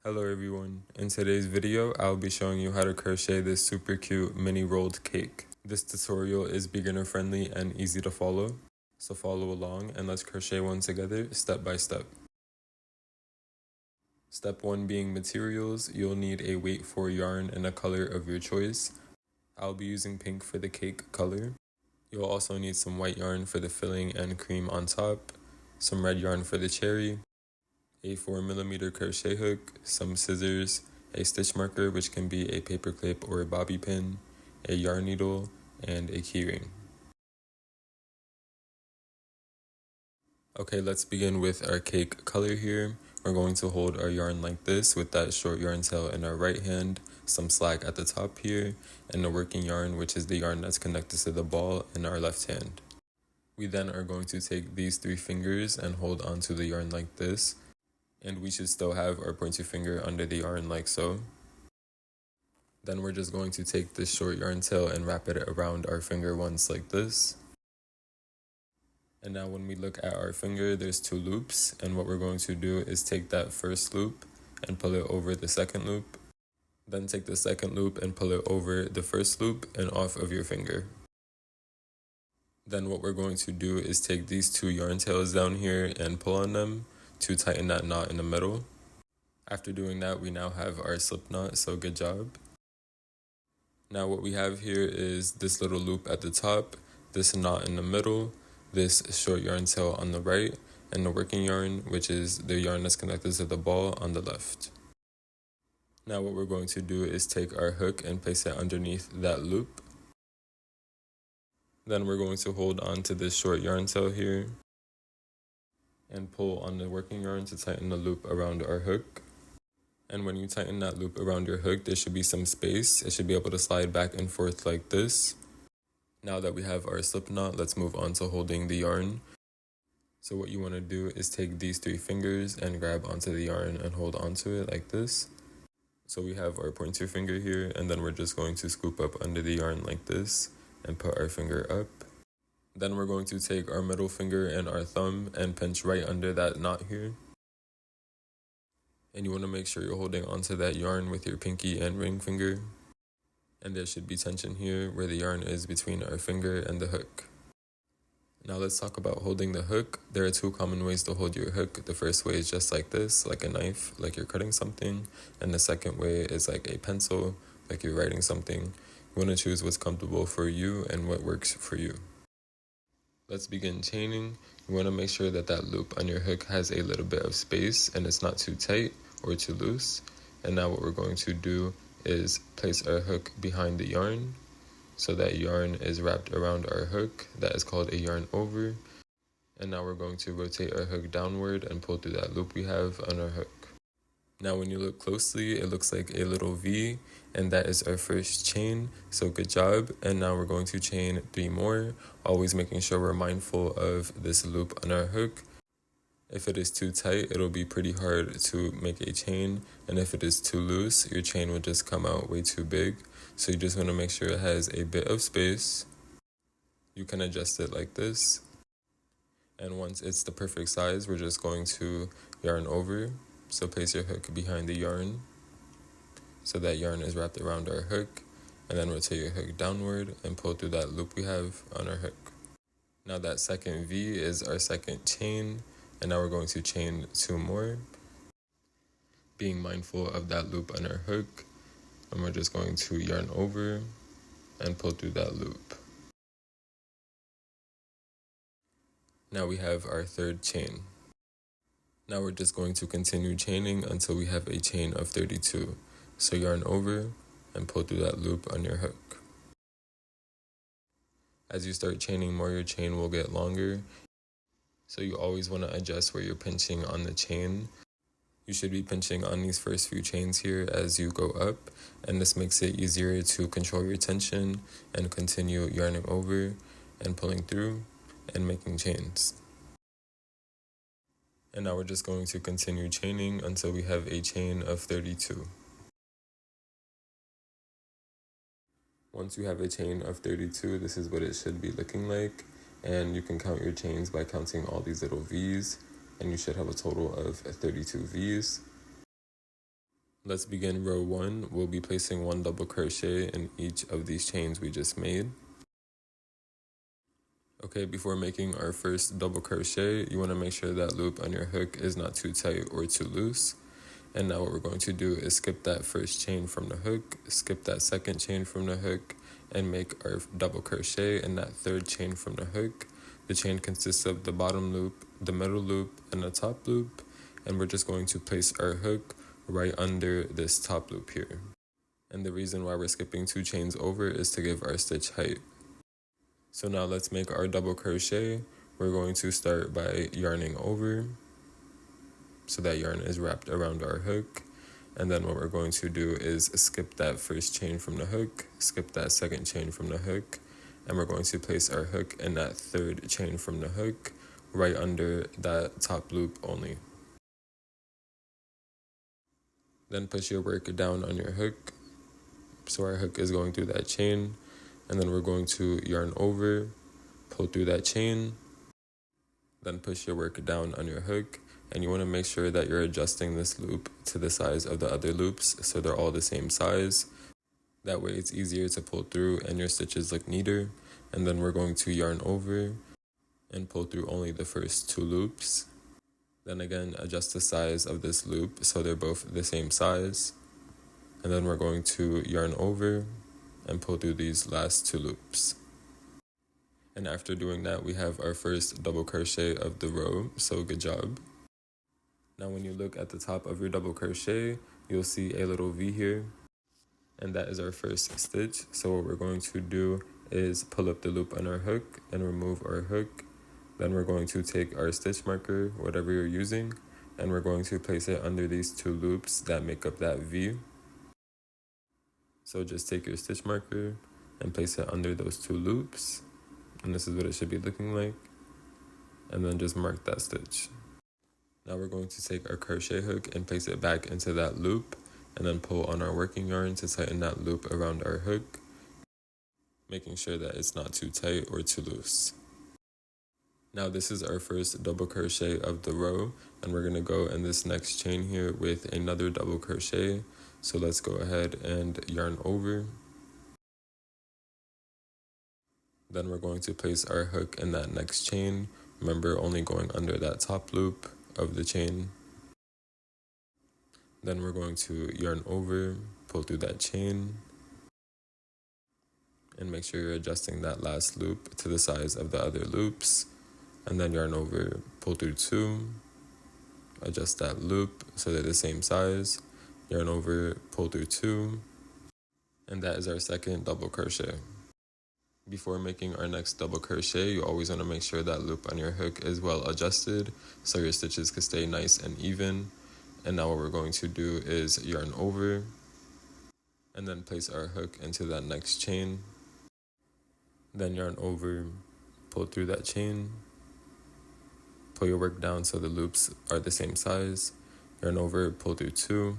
Hello everyone, in today's video I'll be showing you how to crochet this super cute mini rolled cake. This tutorial is beginner friendly and easy to follow, so follow along and let's crochet one together step by step. Step 1 being materials, you'll need a weight for yarn in a color of your choice. I'll be using pink for the cake color. You'll also need some white yarn for the filling and cream on top, some red yarn for the cherry, a 4mm crochet hook, some scissors, a stitch marker which can be a paper clip or a bobby pin, a yarn needle, and a keyring. Okay, let's begin with our cake color here. We're going to hold our yarn like this with that short yarn tail in our right hand, some slack at the top here, and the working yarn, which is the yarn that's connected to the ball, in our left hand. We then are going to take these 3 fingers and hold onto the yarn like this, and we should still have our pointer finger under the yarn like so. Then we're just going to take this short yarn tail and wrap it around our finger once like this. And now when we look at our finger, there's 2 loops, and what we're going to do is take that first loop and pull it over the second loop. Then take the second loop and pull it over the first loop and off of your finger. Then what we're going to do is take these 2 yarn tails down here and pull on them to tighten that knot in the middle. After doing that, we now have our slip knot, so good job. Now what we have here is this little loop at the top, this knot in the middle, this short yarn tail on the right, and the working yarn, which is the yarn that's connected to the ball, on the left. Now what we're going to do is take our hook and place it underneath that loop. Then we're going to hold on to this short yarn tail here and pull on the working yarn to tighten the loop around our hook. And when you tighten that loop around your hook, there should be some space. It should be able to slide back and forth like this. Now that we have our slip knot, let's move on to holding the yarn. So what you want to do is take these 3 fingers and grab onto the yarn and hold onto it like this. So we have our pointer finger here, and then we're just going to scoop up under the yarn like this and put our finger up. Then we're going to take our middle finger and our thumb and pinch right under that knot here. And you want to make sure you're holding onto that yarn with your pinky and ring finger. And there should be tension here where the yarn is between our finger and the hook. Now let's talk about holding the hook. There are 2 common ways to hold your hook. The first way is just like this, like a knife, like you're cutting something. And the second way is like a pencil, like you're writing something. You want to choose what's comfortable for you and what works for you. Let's begin chaining. You want to make sure that that loop on your hook has a little bit of space and it's not too tight or too loose. And now what we're going to do is place our hook behind the yarn. So that yarn is wrapped around our hook. That is called a yarn over. And now we're going to rotate our hook downward and pull through that loop we have on our hook. Now when you look closely, it looks like a little V, and that is our first chain, so good job. And now we're going to chain 3 more, always making sure we're mindful of this loop on our hook. If it is too tight, it'll be pretty hard to make a chain, and if it is too loose, your chain will just come out way too big. So you just want to make sure it has a bit of space. You can adjust it like this. And once it's the perfect size, we're just going to yarn over. So place your hook behind the yarn so that yarn is wrapped around our hook, and then rotate your hook downward and pull through that loop we have on our hook. Now that second V is our second chain, and now we're going to chain 2 more, being mindful of that loop on our hook, and we're just going to yarn over and pull through that loop. Now we have our 3rd chain. Now we're just going to continue chaining until we have a chain of 32. So yarn over and pull through that loop on your hook. As you start chaining more, your chain will get longer. So you always want to adjust where you're pinching on the chain. You should be pinching on these first few chains here as you go up, and this makes it easier to control your tension and continue yarning over and pulling through and making chains. And now we're just going to continue chaining until we have a chain of 32. Once you have a chain of 32, this is what it should be looking like. And you can count your chains by counting all these little V's, and you should have a total of 32 V's. Let's begin row 1. We'll be placing 1 double crochet in each of these chains we just made. Okay, before making our first double crochet, you want to make sure that loop on your hook is not too tight or too loose. And now what we're going to do is skip that first chain from the hook, skip that second chain from the hook, and make our double crochet in that third chain from the hook. The chain consists of the bottom loop, the middle loop, and the top loop, and we're just going to place our hook right under this top loop here. And the reason why we're skipping 2 chains over is to give our stitch height. So now let's make our double crochet. We're going to start by yarning over, so that yarn is wrapped around our hook. And then what we're going to do is skip that first chain from the hook, skip that second chain from the hook, and we're going to place our hook in that third chain from the hook, right under that top loop only. Then push your work down on your hook, so our hook is going through that chain, and then we're going to yarn over, pull through that chain, then push your work down on your hook, and you want to make sure that you're adjusting this loop to the size of the other loops so they're all the same size. That way it's easier to pull through and your stitches look neater. And then we're going to yarn over and pull through only the first 2 loops. Then again, adjust the size of this loop so they're both the same size. And then we're going to yarn over and pull through these last 2 loops. And after doing that, we have our first double crochet of the row, so good job. Now when you look at the top of your double crochet, you'll see a little V here, and that is our first stitch. So what we're going to do is pull up the loop on our hook and remove our hook. Then we're going to take our stitch marker, whatever you're using, and we're going to place it under these 2 loops that make up that V. So just take your stitch marker and place it under those 2 loops, and this is what it should be looking like, and then just mark that stitch. Now we're going to take our crochet hook and place it back into that loop, and then pull on our working yarn to tighten that loop around our hook, making sure that it's not too tight or too loose. Now this is our first double crochet of the row, and we're going to go in this next chain here with another double crochet. So let's go ahead and yarn over. Then we're going to place our hook in that next chain. Remember, only going under that top loop of the chain. Then we're going to yarn over, pull through that chain, and make sure you're adjusting that last loop to the size of the other loops, and then yarn over, pull through 2, adjust that loop so they're the same size, yarn over, pull through 2, and that is our second double crochet. Before making our next double crochet, you always want to make sure that loop on your hook is well adjusted so your stitches can stay nice and even. And now what we're going to do is yarn over and then place our hook into that next chain. Then yarn over, pull through that chain, pull your work down so the loops are the same size, yarn over, pull through 2,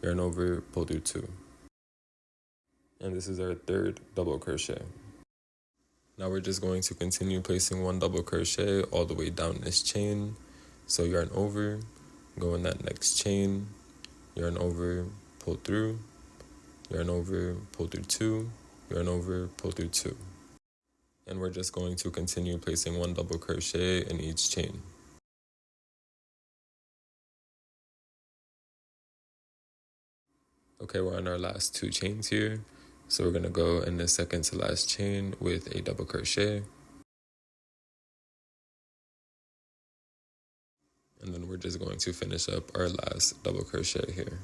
yarn over, pull through 2. And this is our third double crochet. Now we're just going to continue placing 1 double crochet all the way down this chain. So yarn over, go in that next chain, yarn over, pull through, yarn over, pull through 2, yarn over, pull through 2. And we're just going to continue placing 1 double crochet in each chain. Okay, we're on our last 2 chains here. So we're going to go in the second to last chain with a double crochet. And then we're just going to finish up our last double crochet here.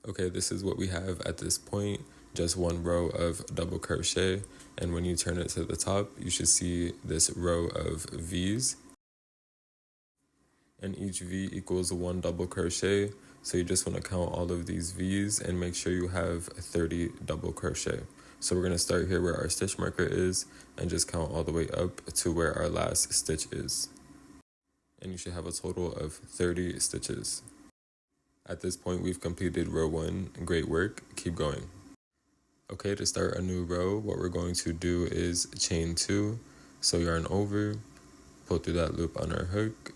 Okay, this is what we have at this point, just 1 row of double crochet. And when you turn it to the top, you should see this row of V's. And each V equals 1 double crochet. So you just want to count all of these V's and make sure you have 30 double crochet. So we're going to start here where our stitch marker is and just count all the way up to where our last stitch is. And you should have a total of 30 stitches. At this point, we've completed row 1. Great work. Keep going. Okay, to start a new row, what we're going to do is chain 2. So yarn over, pull through that loop on our hook.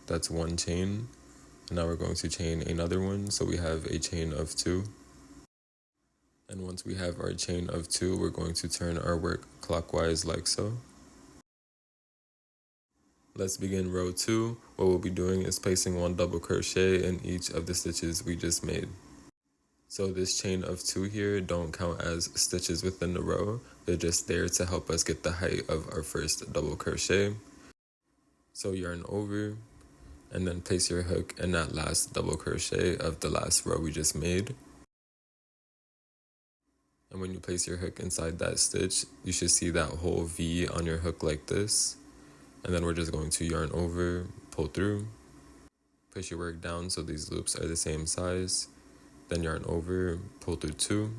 That's one chain. And now we're going to chain another one, so we have a chain of 2. And once we have our chain of 2, we're going to turn our work clockwise like so. Let's begin row 2. What we'll be doing is placing 1 double crochet in each of the stitches we just made. So this chain of 2 here don't count as stitches within the row. They're just there to help us get the height of our first double crochet. So yarn over and then place your hook in that last double crochet of the last row we just made. And when you place your hook inside that stitch, you should see that whole V on your hook like this. And then we're just going to yarn over, pull through, push your work down so these loops are the same size. Then yarn over, pull through 2,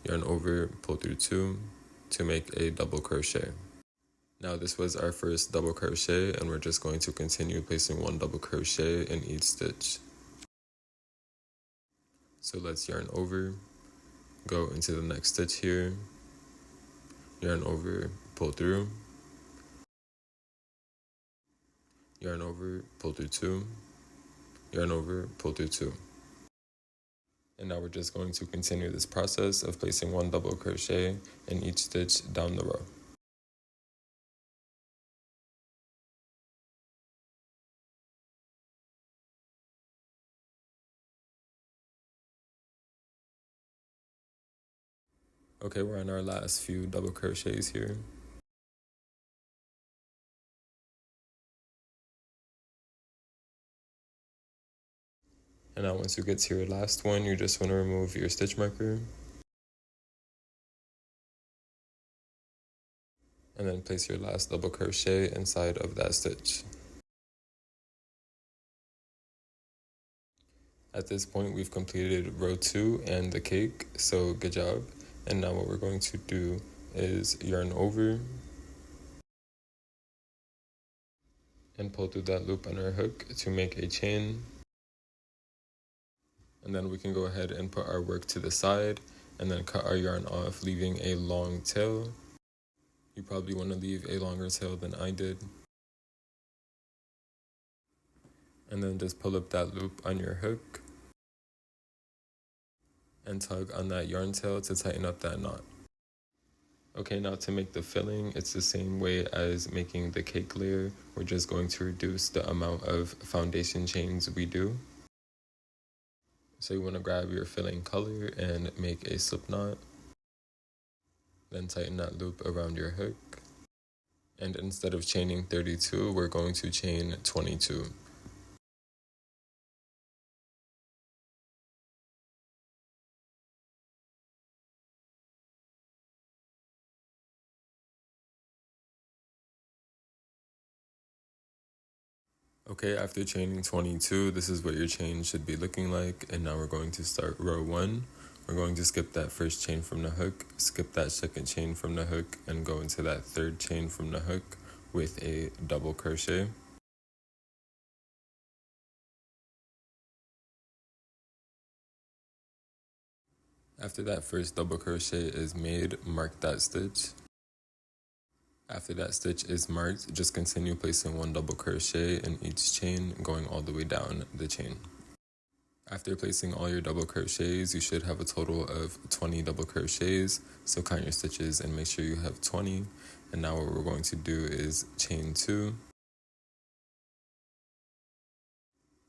yarn over, pull through 2 to make a double crochet. Now this was our first double crochet, and we're just going to continue placing 1 double crochet in each stitch. So let's yarn over, go into the next stitch here, yarn over, pull through, yarn over, pull through 2, yarn over, pull through 2. And now we're just going to continue this process of placing 1 double crochet in each stitch down the row. Okay, we're on our last few double crochets here. And now once you get to your last one, you just want to remove your stitch marker. And then place your last double crochet inside of that stitch. At this point, we've completed row 2 and the cake, so good job. And now what we're going to do is yarn over and pull through that loop on our hook to make a chain. And then we can go ahead and put our work to the side and then cut our yarn off, leaving a long tail. You probably want to leave a longer tail than I did. And then just pull up that loop on your hook and tug on that yarn tail to tighten up that knot. Okay, now to make the filling, it's the same way as making the cake layer. We're just going to reduce the amount of foundation chains we do. So you want to grab your filling color and make a slip knot. Then tighten that loop around your hook. And instead of chaining 32, we're going to chain 22. Okay, after chaining 22, this is what your chain should be looking like. And now we're going to start row 1. We're going to skip that first chain from the hook, skip that second chain from the hook, and go into that third chain from the hook with a double crochet. After that first double crochet is made, mark that stitch. After that stitch is marked, just continue placing 1 double crochet in each chain, going all the way down the chain. After placing all your double crochets, you should have a total of 20 double crochets. So count your stitches and make sure you have 20. And now what we're going to do is chain 2.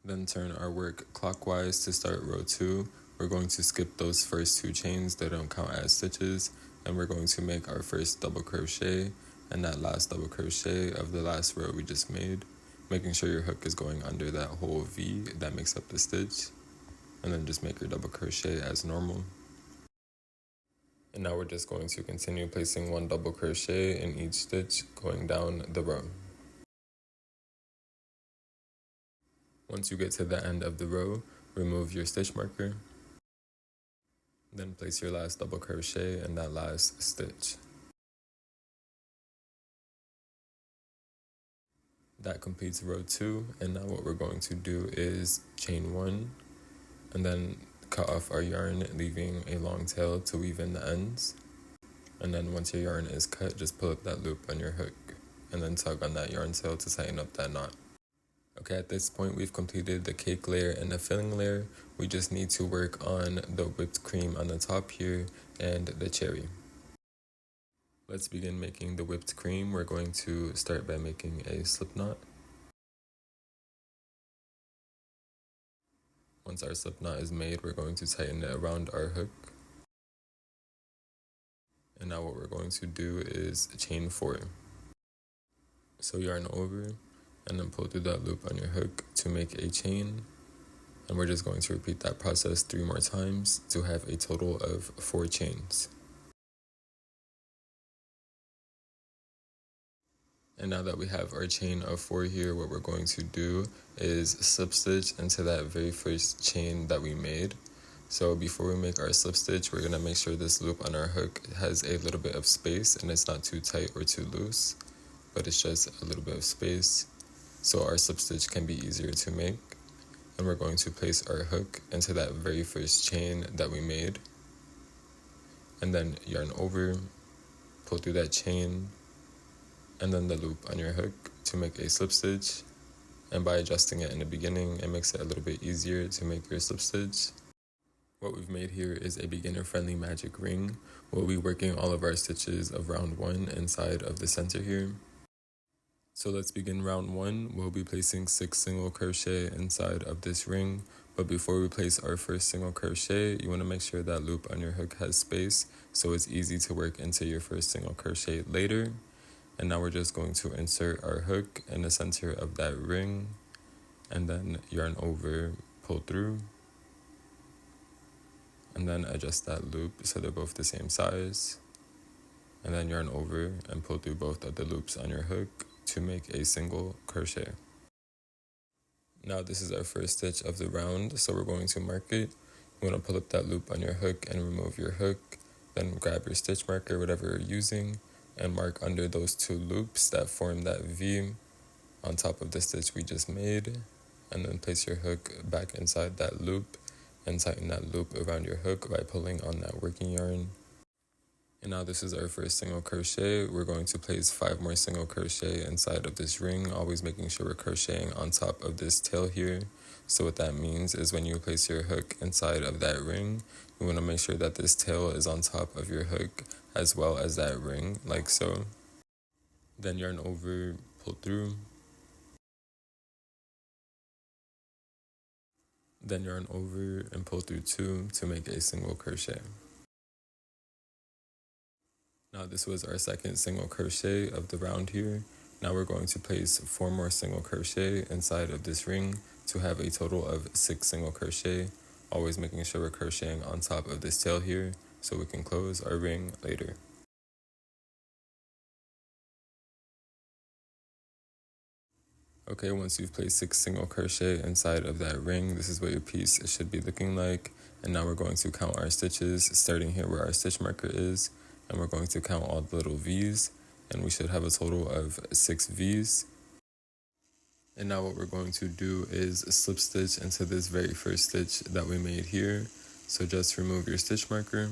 Then turn our work clockwise to start row 2. We're going to skip those first 2 chains that don't count as stitches. And we're going to make our first double crochet and that last double crochet of the last row we just made, making sure your hook is going under that whole V that makes up the stitch, and then just make your double crochet as normal. And now we're just going to continue placing 1 double crochet in each stitch going down the row. Once you get to the end of the row, remove your stitch marker, then place your last double crochet in that last stitch. That completes row 2, and now what we're going to do is chain 1 and then cut off our yarn, leaving a long tail to weave in the ends. And then once your yarn is cut, just pull up that loop on your hook and then tug on that yarn tail to tighten up that knot. Okay, at this point we've completed the cake layer and the filling layer. We just need to work on the whipped cream on the top here and the cherry. Let's begin making the whipped cream. We're going to start by making a slip knot. Once our slip knot is made, we're going to tighten it around our hook. And now what we're going to do is chain 4. So yarn over and then pull through that loop on your hook to make a chain. And we're just going to repeat that process 3 more times to have a total of 4 chains. And now that we have our chain of 4 here, what we're going to do is slip stitch into that very first chain that we made. So before we make our slip stitch, we're going to make sure this loop on our hook has a little bit of space and it's not too tight or too loose, but it's just a little bit of space so our slip stitch can be easier to make. And we're going to place our hook into that very first chain that we made, and then yarn over, pull through that chain, and then the loop on your hook to make a slip stitch. And by adjusting it in the beginning, it makes it a little bit easier to make your slip stitch. What we've made here is a beginner-friendly magic ring. We'll be working all of our stitches of round 1 inside of the center here. So let's begin round 1. We'll be placing 6 single crochet inside of this ring. But before we place our first single crochet, you want to make sure that loop on your hook has space so it's easy to work into your first single crochet later. And now we're just going to insert our hook in the center of that ring and then yarn over, pull through, and then adjust that loop so they're both the same size. And then yarn over and pull through both of the loops on your hook to make a single crochet. Now this is our first stitch of the round, so we're going to mark it. You want to pull up that loop on your hook and remove your hook, then grab your stitch marker, whatever you're using, and mark under those 2 loops that form that V on top of the stitch we just made, and then place your hook back inside that loop and tighten that loop around your hook by pulling on that working yarn. And now this is our first single crochet. We're going to place 5 more single crochet inside of this ring, always making sure we're crocheting on top of this tail here. So what that means is when you place your hook inside of that ring, you want to make sure that this tail is on top of your hook as well as that ring, like so. Then yarn over, pull through. Then yarn over and pull through 2 to make a single crochet. Now this was our second single crochet of the round here. Now we're going to place 4 more single crochet inside of this ring to have a total of 6 single crochet, always making sure we're crocheting on top of this tail here so we can close our ring later. Okay, once you've placed 6 single crochet inside of that ring, this is what your piece should be looking like. And now we're going to count our stitches, starting here where our stitch marker is, and we're going to count all the little V's, and we should have a total of 6 V's. And now what we're going to do is slip stitch into this very first stitch that we made here. So just remove your stitch marker.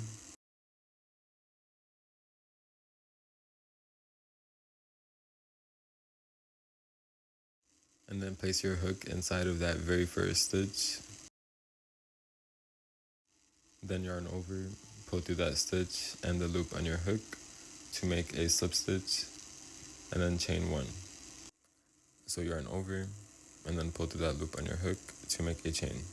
And then place your hook inside of that very first stitch. Then yarn over, pull through that stitch and the loop on your hook to make a slip stitch, and then chain 1. So yarn over and then pull through that loop on your hook to make a chain.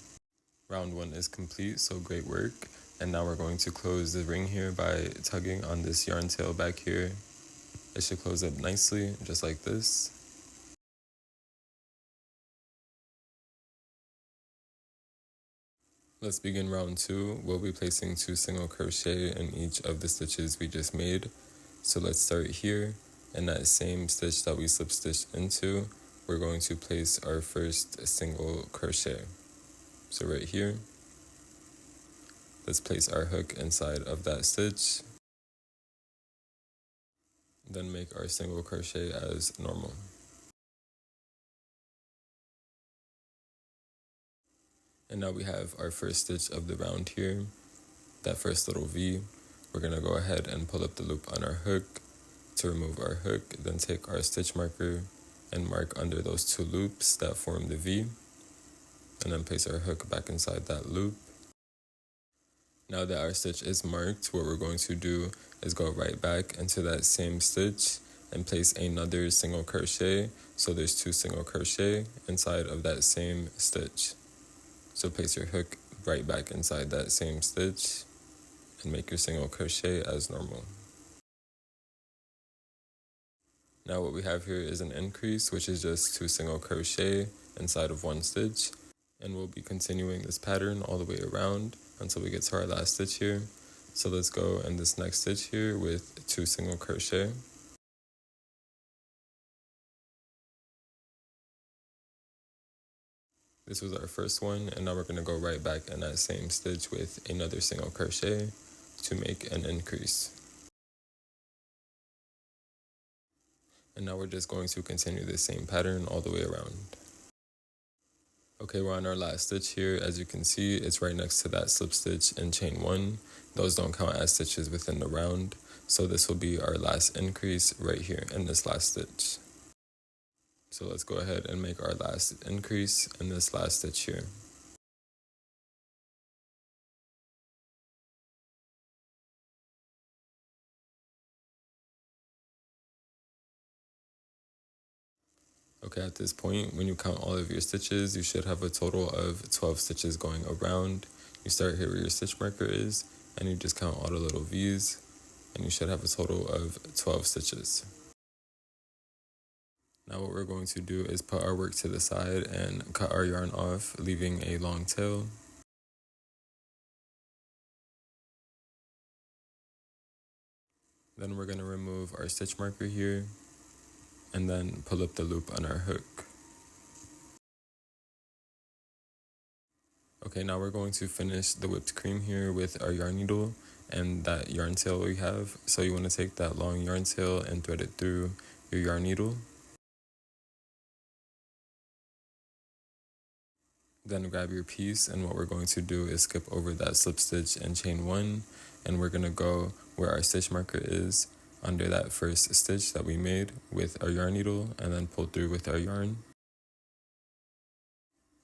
Round 1 is complete, so great work. And now we're going to close the ring here by tugging on this yarn tail back here. It should close up nicely, just like this. Let's begin round 2. We'll be placing 2 single crochet in each of the stitches we just made. So let's start here. In that same stitch that we slip stitched into, we're going to place our first single crochet. So right here, let's place our hook inside of that stitch. Then make our single crochet as normal. And now we have our first stitch of the round here, that first little V. we're going to go ahead and pull up the loop on our hook to remove our hook, then take our stitch marker and mark under those two loops that form the V, and then place our hook back inside that loop. Now that our stitch is marked, what we're going to do is go right back into that same stitch and place another single crochet. So there's 2 single crochet inside of that same stitch. So place your hook right back inside that same stitch and make your single crochet as normal. Now what we have here is an increase, which is just 2 single crochet inside of 1 stitch. And we'll be continuing this pattern all the way around until we get to our last stitch here. So let's go in this next stitch here with 2 single crochet. This was our first one, and now we're going to go right back in that same stitch with another single crochet to make an increase. And now we're just going to continue the same pattern all the way around. Okay, we're on our last stitch here. As you can see, it's right next to that slip stitch in chain 1. Those don't count as stitches within the round. So this will be our last increase right here in this last stitch. So let's go ahead and make our last increase in this last stitch here. Okay, at this point, when you count all of your stitches, you should have a total of 12 stitches going around. You start here where your stitch marker is, and you just count all the little V's, and you should have a total of 12 stitches. Now what we're going to do is put our work to the side and cut our yarn off, leaving a long tail. Then we're going to remove our stitch marker here, and then pull up the loop on our hook. Okay, now we're going to finish the whipped cream here with our yarn needle and that yarn tail we have. So you want to take that long yarn tail and thread it through your yarn needle. Then grab your piece, and what we're going to do is skip over that slip stitch in chain 1, and we're going to go where our stitch marker is under that first stitch that we made with our yarn needle, and then pull through with our yarn.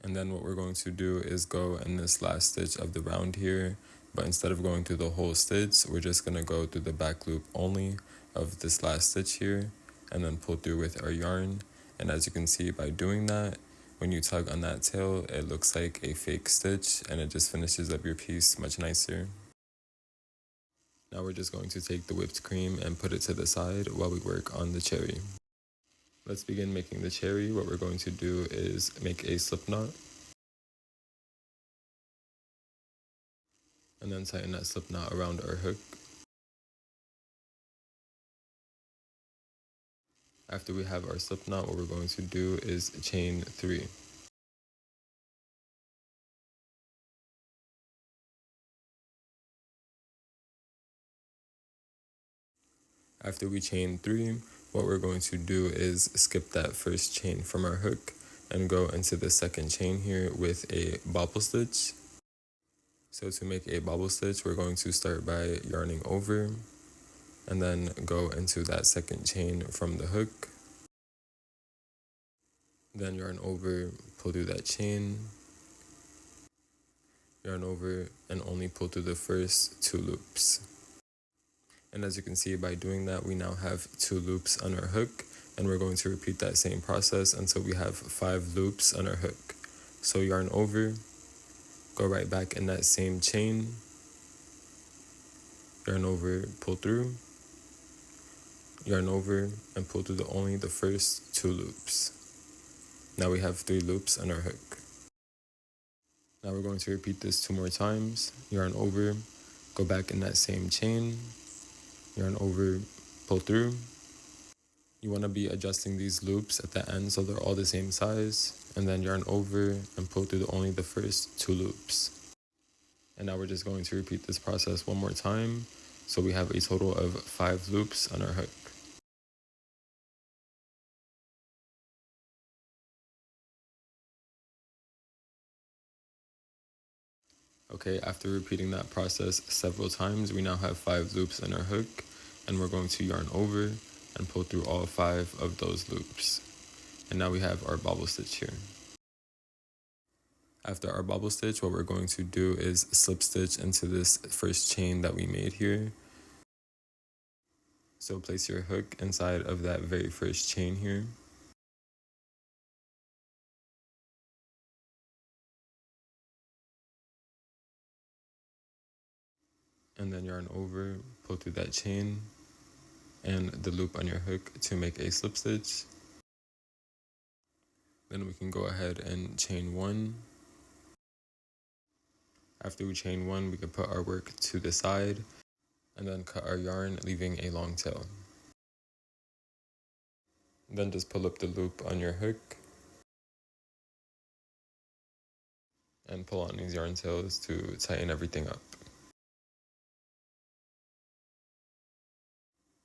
And then what we're going to do is go in this last stitch of the round here, but instead of going through the whole stitch, we're just going to go through the back loop only of this last stitch here, and then pull through with our yarn. And as you can see, by doing that, when you tug on that tail, it looks like a fake stitch, and it just finishes up your piece much nicer. Now we're just going to take the whipped cream and put it to the side while we work on the cherry. Let's begin making the cherry. What we're going to do is make a slip knot, and then tighten that slip knot around our hook. After we have our slip knot, what we're going to do is chain 3. After we chain 3, what we're going to do is skip that first chain from our hook and go into the second chain here with a bobble stitch. So to make a bobble stitch, we're going to start by yarning over and then go into that second chain from the hook. Then yarn over, pull through that chain, yarn over, and only pull through the first 2 loops. And as you can see, by doing that, we now have 2 loops on our hook, and we're going to repeat that same process until we have 5 loops on our hook. So yarn over, go right back in that same chain, yarn over, pull through, yarn over, and pull through only the first 2 loops. Now we have 3 loops on our hook. Now we're going to repeat this 2 more times. Yarn over, go back in that same chain, yarn over, pull through. You want to be adjusting these loops at the end so they're all the same size, and then yarn over and pull through only the first 2 loops. And now we're just going to repeat this process 1 more time, so we have a total of 5 loops on our hook. Okay, after repeating that process several times, we now have 5 loops in our hook, and we're going to yarn over and pull through all 5 of those loops. And now we have our bobble stitch here. After our bobble stitch, what we're going to do is slip stitch into this first chain that we made here. So place your hook inside of that very first chain here. And then yarn over, pull through that chain and the loop on your hook to make a slip stitch. Then we can go ahead and chain 1. After we chain 1, we can put our work to the side and then cut our yarn, leaving a long tail. Then just pull up the loop on your hook and pull on these yarn tails to tighten everything up.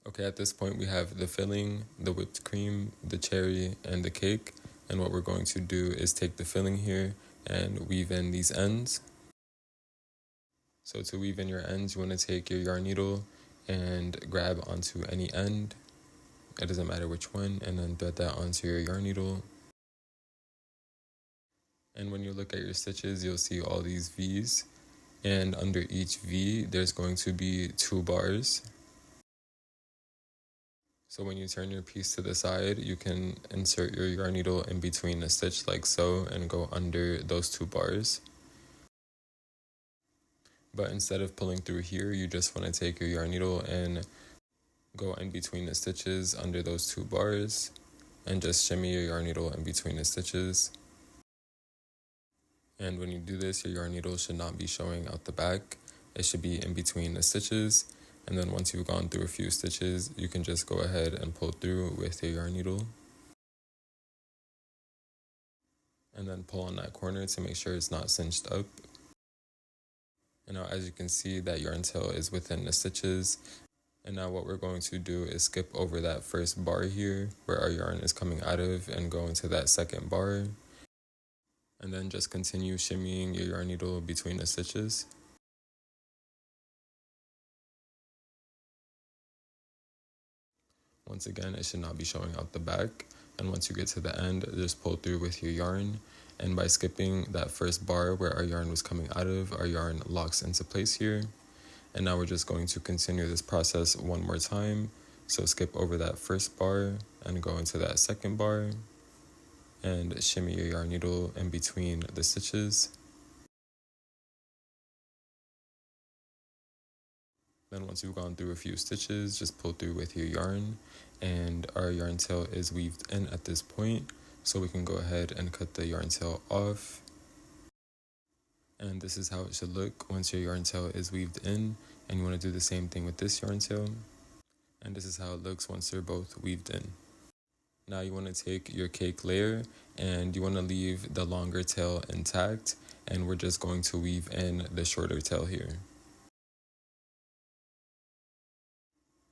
Okay, at this point we have the filling, the whipped cream, the cherry, and the cake. And what we're going to do is take the filling here and weave in these ends. So to weave in your ends, you want to take your yarn needle and grab onto any end. It doesn't matter which one, and then thread that onto your yarn needle. And when you look at your stitches, you'll see all these V's. And under each V, there's going to be 2 bars. So when you turn your piece to the side, you can insert your yarn needle in between the stitch like so and go under those 2 bars. But instead of pulling through here, you just want to take your yarn needle and go in between the stitches under those 2 bars and just shimmy your yarn needle in between the stitches. And when you do this, your yarn needle should not be showing out the back. It should be in between the stitches. And then once you've gone through a few stitches, you can just go ahead and pull through with your yarn needle. And then pull on that corner to make sure it's not cinched up. And now as you can see, that yarn tail is within the stitches. And now what we're going to do is skip over that first bar here where our yarn is coming out of and go into that second bar. And then just continue shimmying your yarn needle between the stitches. Once again, it should not be showing out the back. And once you get to the end, just pull through with your yarn. And by skipping that first bar where our yarn was coming out of, our yarn locks into place here. And now we're just going to continue this process one more time. So skip over that first bar and go into that second bar and shimmy your yarn needle in between the stitches. Then once you've gone through a few stitches, just pull through with your yarn, and our yarn tail is weaved in at this point. So we can go ahead and cut the yarn tail off. And this is how it should look once your yarn tail is weaved in, and you want to do the same thing with this yarn tail. And this is how it looks once they're both weaved in. Now you want to take your cake layer and you want to leave the longer tail intact, and we're just going to weave in the shorter tail here.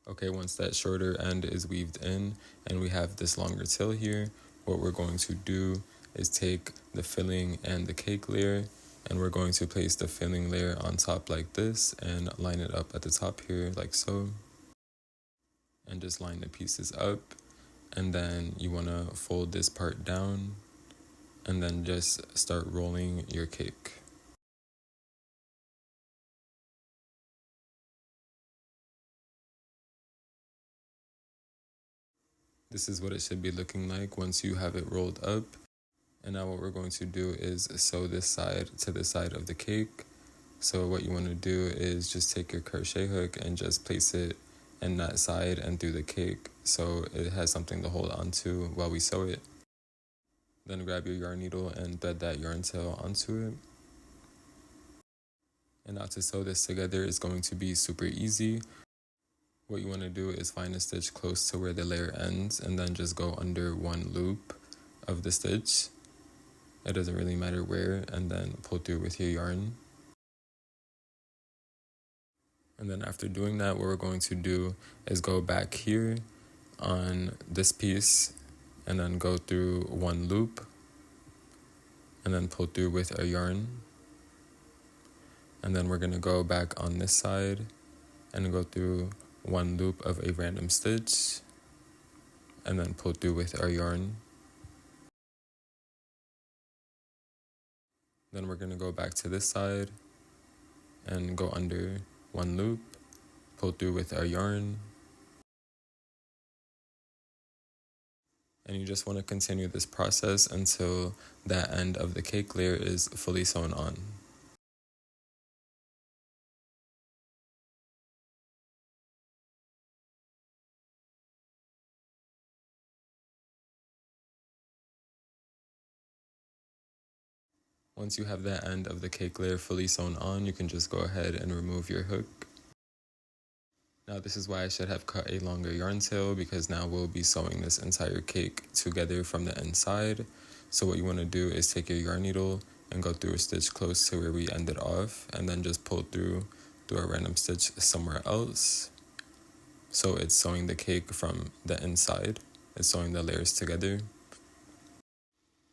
Okay, once that shorter end is weaved in and we have this longer tail here, what we're going to do is take the filling and the cake layer, and we're going to place the filling layer on top like this and line it up at the top here like so. And just line the pieces up, and then you want to fold this part down and then just start rolling your cake. This is what it should be looking like once you have it rolled up. And now what we're going to do is sew this side to the side of the cake. So what you want to do is just take your crochet hook and just place it in that side and through the cake so it has something to hold on to while we sew it. Then grab your yarn needle and thread that yarn tail onto it. And now to sew this together is going to be super easy. What you want to do is find a stitch close to where the layer ends and then just go under one loop of the stitch. It doesn't really matter where, and then pull through with your yarn. And then after doing that, what we're going to do is go back here on this piece and then go through one loop and then pull through with our yarn. And then we're going to go back on this side and go through one loop of a random stitch and then pull through with our yarn. Then we're going to go back to this side and go under one loop, pull through with our yarn. And you just want to continue this process until that end of the cake layer is fully sewn on. Once you have that end of the cake layer fully sewn on, you can just go ahead and remove your hook. Now this is why I should have cut a longer yarn tail, because now we'll be sewing this entire cake together from the inside. So what you want to do is take your yarn needle and go through a stitch close to where we ended off, and then just pull through a random stitch somewhere else. So it's sewing the cake from the inside. It's sewing the layers together.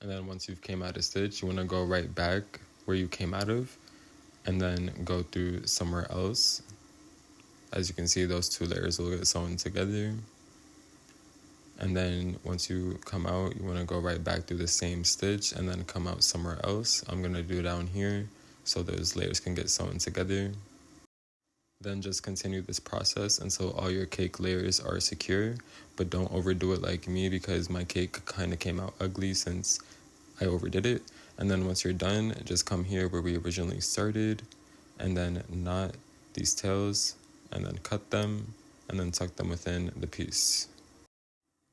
And then once you've came out a stitch, you want to go right back where you came out of and then go through somewhere else. As you can see, those two layers will get sewn together. And then once you come out, you want to go right back through the same stitch and then come out somewhere else. I'm going to do down here so those layers can get sewn together. Then just continue this process until all your cake layers are secure, but don't overdo it like me, because my cake kind of came out ugly since I overdid it. And then once you're done, just come here where we originally started and then knot these tails and then cut them and then tuck them within the piece.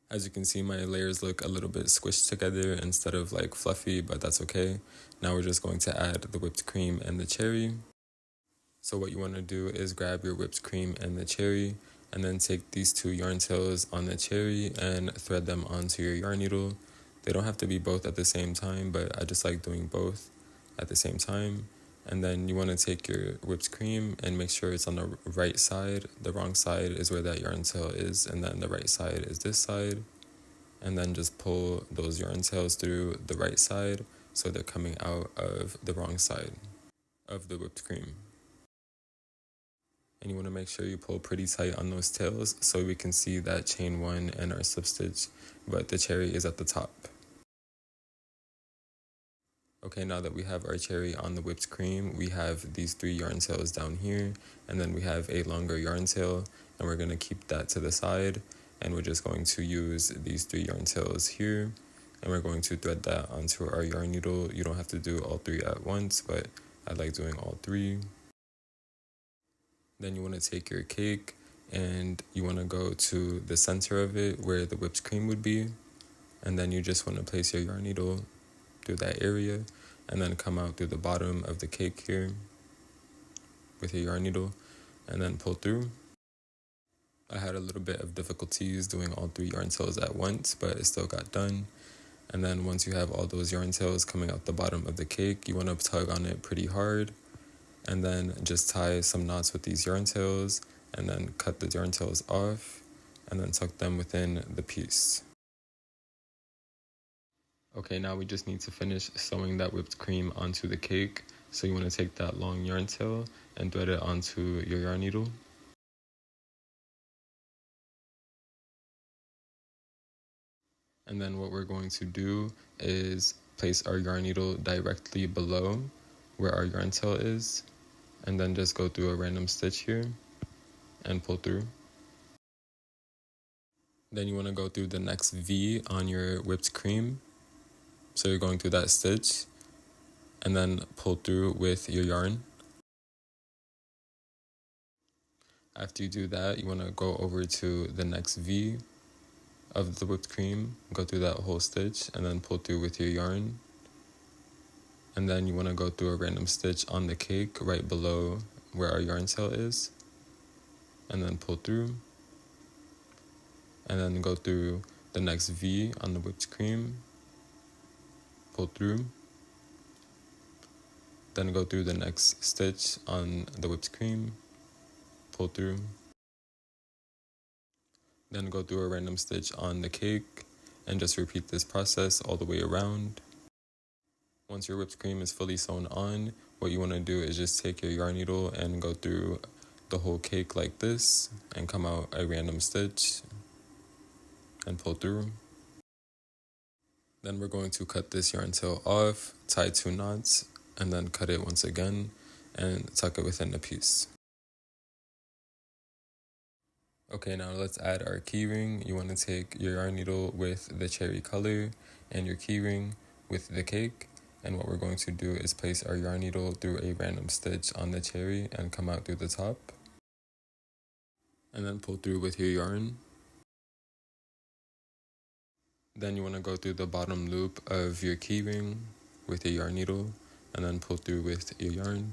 As you can see, my layers look a little bit squished together instead of like fluffy, but that's okay. Now we're just going to add the whipped cream and the cherry. So what you want to do is grab your whipped cream and the cherry and then take these two yarn tails on the cherry and thread them onto your yarn needle. They don't have to be both at the same time, but I just like doing both at the same time. And then you want to take your whipped cream and make sure it's on the right side. The wrong side is where that yarn tail is, and then the right side is this side. And then just pull those yarn tails through the right side so they're coming out of the wrong side of the whipped cream. And you want to make sure you pull pretty tight on those tails so we can see that chain one and our slip stitch, but the cherry is at the top. Okay, now that we have our cherry on the whipped cream, we have these 3 yarn tails down here, and then we have a longer yarn tail, and we're going to keep that to the side, and we're just going to use these 3 yarn tails here, and we're going to thread that onto our yarn needle. You don't have to do all 3 at once, but I like doing all 3. Then you want to take your cake, and you want to go to the center of it where the whipped cream would be, and then you just want to place your yarn needle through that area and then come out through the bottom of the cake here with your yarn needle and then pull through. I had a little bit of difficulties doing all 3 yarn tails at once, but it still got done. And then once you have all those yarn tails coming out the bottom of the cake, you want to tug on it pretty hard and then just tie some knots with these yarn tails and then cut the yarn tails off and then tuck them within the piece. Okay, now we just need to finish sewing that whipped cream onto the cake. So you want to take that long yarn tail and thread it onto your yarn needle. And then what we're going to do is place our yarn needle directly below where our yarn tail is, and then just go through a random stitch here and pull through. Then you want to go through the next V on your whipped cream. So you're going through that stitch and then pull through with your yarn. After you do that, you want to go over to the next V of the whipped cream, go through that whole stitch and then pull through with your yarn. And then you want to go through a random stitch on the cake right below where our yarn tail is and then pull through. And then go through the next V on the whipped cream, pull through. Then go through the next stitch on the whipped cream, pull through. Then go through a random stitch on the cake and just repeat this process all the way around. Once your whipped cream is fully sewn on, what you want to do is just take your yarn needle and go through the whole cake like this and come out a random stitch and pull through. Then we're going to cut this yarn tail off, tie 2 knots, and then cut it once again and tuck it within the piece. Okay, now let's add our keyring. You want to take your yarn needle with the cherry color and your keyring with the cake. And what we're going to do is place our yarn needle through a random stitch on the cherry and come out through the top. And then pull through with your yarn. Then you want to go through the bottom loop of your keyring with your yarn needle and then pull through with your yarn.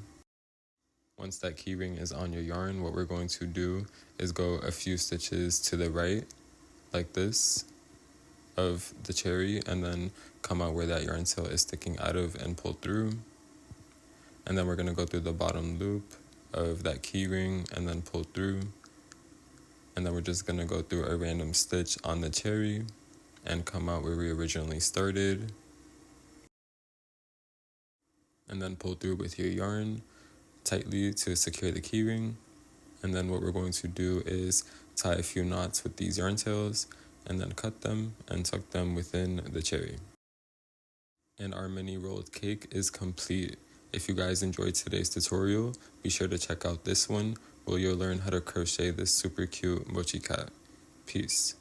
Once that keyring is on your yarn, what we're going to do is go a few stitches to the right, like this, of the cherry, and then come out where that yarn tail is sticking out of and pull through. And then we're going to go through the bottom loop of that keyring and then pull through. And then we're just going to go through a random stitch on the cherry and come out where we originally started. And then pull through with your yarn tightly to secure the keyring. And then what we're going to do is tie a few knots with these yarn tails and then cut them and tuck them within the cherry. And our mini rolled cake is complete. If you guys enjoyed today's tutorial, be sure to check out this one where you'll learn how to crochet this super cute mochi cat. Peace.